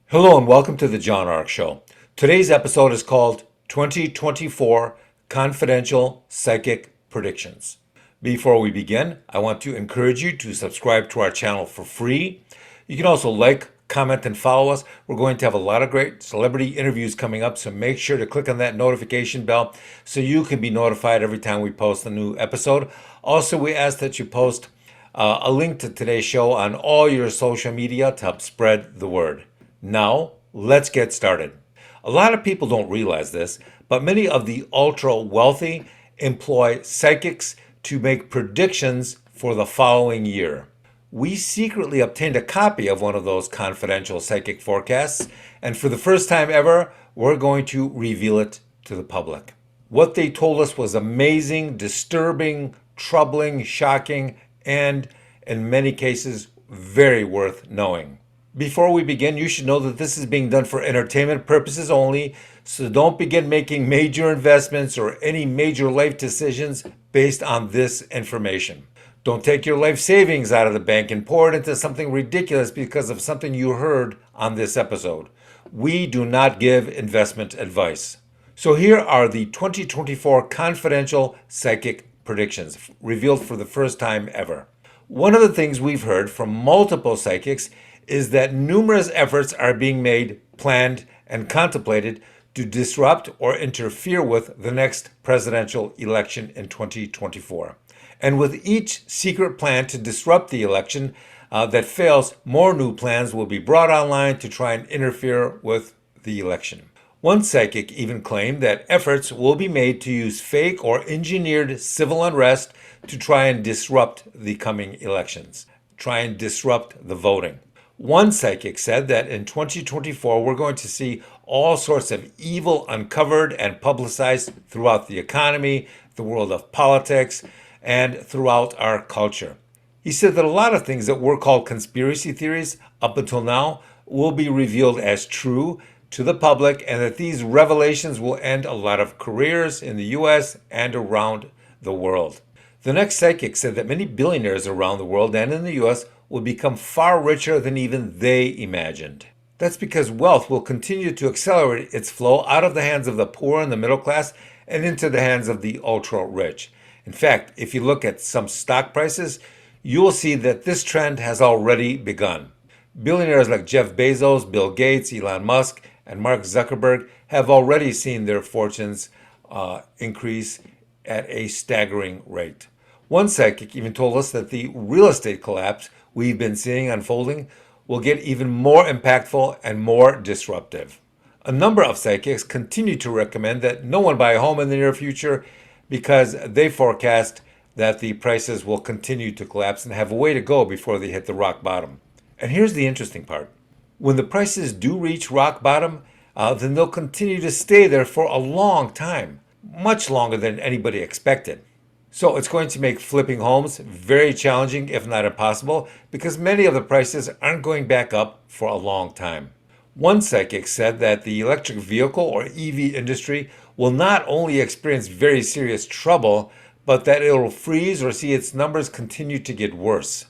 Hello and welcome to the John Ark Show. Today's episode is called 2024 Confidential Psychic Predictions. Before we begin, I want to encourage you to subscribe to our channel for free. You can also like, comment, and follow us. We're going to have a lot of great celebrity interviews coming up, so make sure to click on that notification bell so you can be notified every time we post a new episode. Also, we ask that you post a link to today's show on all your social media to help spread the word. Now, let's get started. A lot of people don't realize this, but many of the ultra wealthy employ psychics to make predictions for the following year. We secretly obtained a copy of one of those confidential psychic forecasts, and for the first time ever, we're going to reveal it to the public. What they told us was amazing, disturbing, troubling, shocking, and in many cases, very worth knowing. Before we begin, you should know that this is being done for entertainment purposes only, so don't begin making major investments or any major life decisions based on this information. Don't take your life savings out of the bank and pour it into something ridiculous because of something you heard on this episode. We do not give investment advice. So here are the 2024 confidential psychic predictions, revealed for the first time ever. One of the things we've heard from multiple psychics is that numerous efforts are being made, planned, and contemplated to disrupt or interfere with the next presidential election in 2024. And with each secret plan to disrupt the election that fails, more new plans will be brought online to try and interfere with the election. One psychic even claimed that efforts will be made to use fake or engineered civil unrest to try and disrupt the coming elections, try and disrupt the voting. One psychic said that in 2024, we're going to see all sorts of evil uncovered and publicized throughout the economy, the world of politics, and throughout our culture. He said that a lot of things that were called conspiracy theories up until now will be revealed as true to the public, and that these revelations will end a lot of careers in the US and around the world. The next psychic said that many billionaires around the world and in the US will become far richer than even they imagined. That's because wealth will continue to accelerate its flow out of the hands of the poor and the middle class and into the hands of the ultra rich. In fact, if you look at some stock prices, you will see that this trend has already begun. Billionaires like Jeff Bezos, Bill Gates, Elon Musk, and Mark Zuckerberg have already seen their fortunes increase at a staggering rate. One psychic even told us that the real estate collapse we've been seeing unfolding will get even more impactful and more disruptive. A number of psychics continue to recommend that no one buy a home in the near future because they forecast that the prices will continue to collapse and have a way to go before they hit the rock bottom. And here's the interesting part. When the prices do reach rock bottom, then they'll continue to stay there for a long time, much longer than anybody expected. So it's going to make flipping homes very challenging, if not impossible, because many of the prices aren't going back up for a long time. One psychic said that the electric vehicle or EV industry will not only experience very serious trouble, but that it will freeze or see its numbers continue to get worse.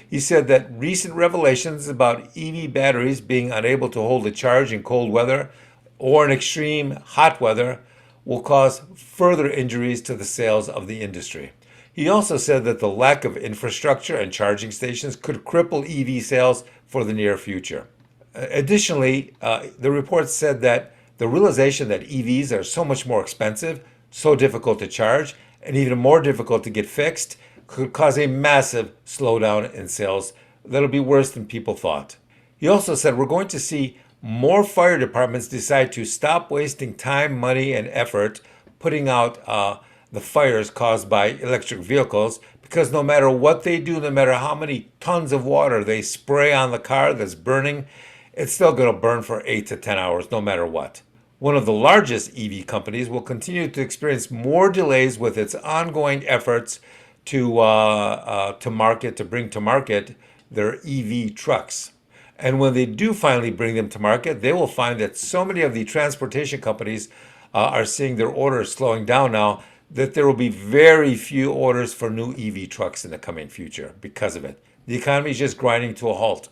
He said that recent revelations about EV batteries being unable to hold a charge in cold weather or in extreme hot weather will cause further injuries to the sales of the industry. He also said that the lack of infrastructure and charging stations could cripple EV sales for the near future. Additionally, the report said that the realization that EVs are so much more expensive, so difficult to charge, and even more difficult to get fixed could cause a massive slowdown in sales that'll be worse than people thought. He also said we're going to see more fire departments decide to stop wasting time, money, and effort putting out the fires caused by electric vehicles, because no matter what they do, no matter how many tons of water they spray on the car that's burning, it's still going to burn for 8 to 10 hours no matter what. One of the largest EV companies will continue to experience more delays with its ongoing efforts to bring to market their EV trucks. And when they do finally bring them to market, they will find that so many of the transportation companies are seeing their orders slowing down now that there will be very few orders for new EV trucks in the coming future because of it. The economy is just grinding to a halt.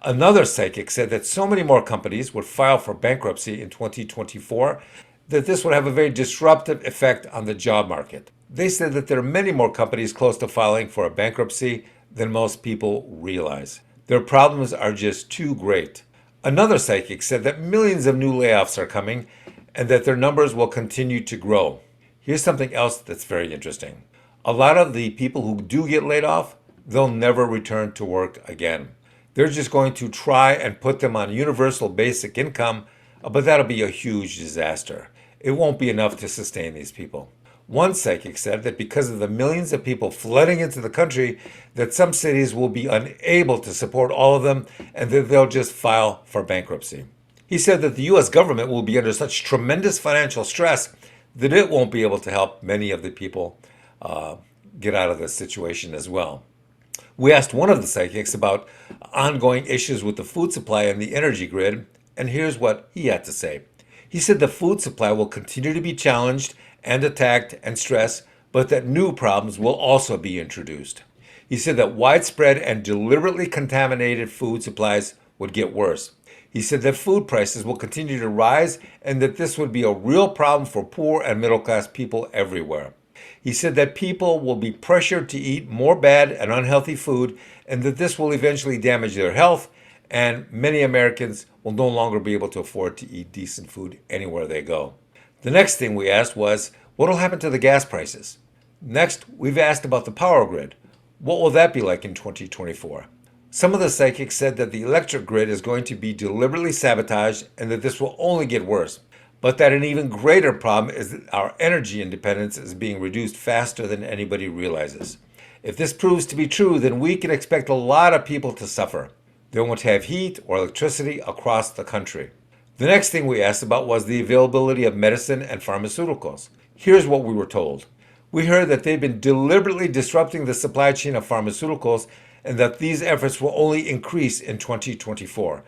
Another psychic said that so many more companies would file for bankruptcy in 2024 that this would have a very disruptive effect on the job market. They said that there are many more companies close to filing for a bankruptcy than most people realize. Their problems are just too great. Another psychic said that millions of new layoffs are coming and that their numbers will continue to grow. Here's something else that's very interesting. A lot of the people who do get laid off, they'll never return to work again. They're just going to try and put them on universal basic income, but that'll be a huge disaster. It won't be enough to sustain these people. One psychic said that because of the millions of people flooding into the country, that some cities will be unable to support all of them and that they'll just file for bankruptcy. He said that the U.S. government will be under such tremendous financial stress that it won't be able to help many of the people get out of this situation as well. We asked one of the psychics about ongoing issues with the food supply and the energy grid, and here's what he had to say. He said the food supply will continue to be challenged and attacked and stressed, but that new problems will also be introduced. He said that widespread and deliberately contaminated food supplies would get worse. He said that food prices will continue to rise and that this would be a real problem for poor and middle-class people everywhere. He said that people will be pressured to eat more bad and unhealthy food and that this will eventually damage their health, and many Americans will no longer be able to afford to eat decent food anywhere they go. The next thing we asked was, what will happen to the gas prices? Next, we've asked about the power grid. What will that be like in 2024? Some of the psychics said that the electric grid is going to be deliberately sabotaged and that this will only get worse, but that an even greater problem is that our energy independence is being reduced faster than anybody realizes. If this proves to be true, then we can expect a lot of people to suffer. They won't have heat or electricity across the country. The next thing we asked about was the availability of medicine and pharmaceuticals. Here's what we were told. We heard that they've been deliberately disrupting the supply chain of pharmaceuticals and that these efforts will only increase in 2024.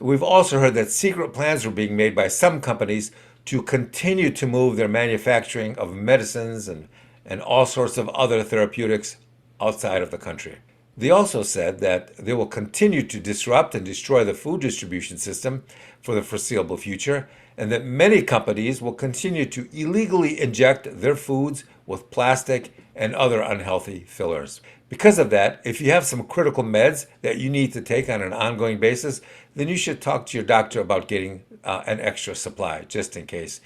We've also heard that secret plans were being made by some companies to continue to move their manufacturing of medicines and all sorts of other therapeutics outside of the country. They also said that they will continue to disrupt and destroy the food distribution system for the foreseeable future, and that many companies will continue to illegally inject their foods with plastic and other unhealthy fillers. Because of that, if you have some critical meds that you need to take on an ongoing basis, then you should talk to your doctor about getting an extra supply, just in case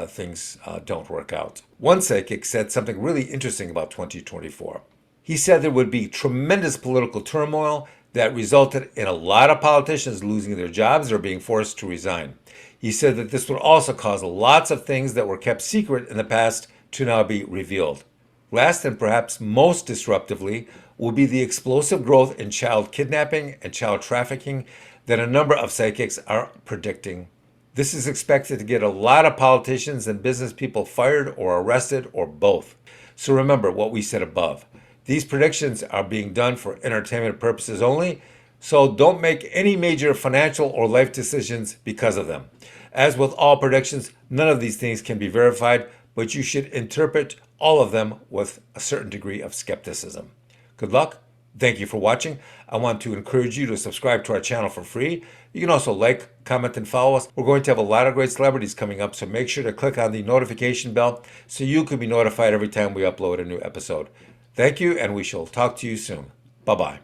things don't work out. One psychic said something really interesting about 2024. He said there would be tremendous political turmoil that resulted in a lot of politicians losing their jobs or being forced to resign. He said that this would also cause lots of things that were kept secret in the past to now be revealed. Last and perhaps most disruptively will be the explosive growth in child kidnapping and child trafficking that a number of psychics are predicting. This is expected to get a lot of politicians and business people fired or arrested or both. So remember what we said above. These predictions are being done for entertainment purposes only, so don't make any major financial or life decisions because of them. As with all predictions, none of these things can be verified, but you should interpret all of them with a certain degree of skepticism. Good luck. Thank you for watching. I want to encourage you to subscribe to our channel for free. You can also like, comment, and follow us. We're going to have a lot of great celebrities coming up, so make sure to click on the notification bell so you can be notified every time we upload a new episode. Thank you, and we shall talk to you soon. Bye-bye.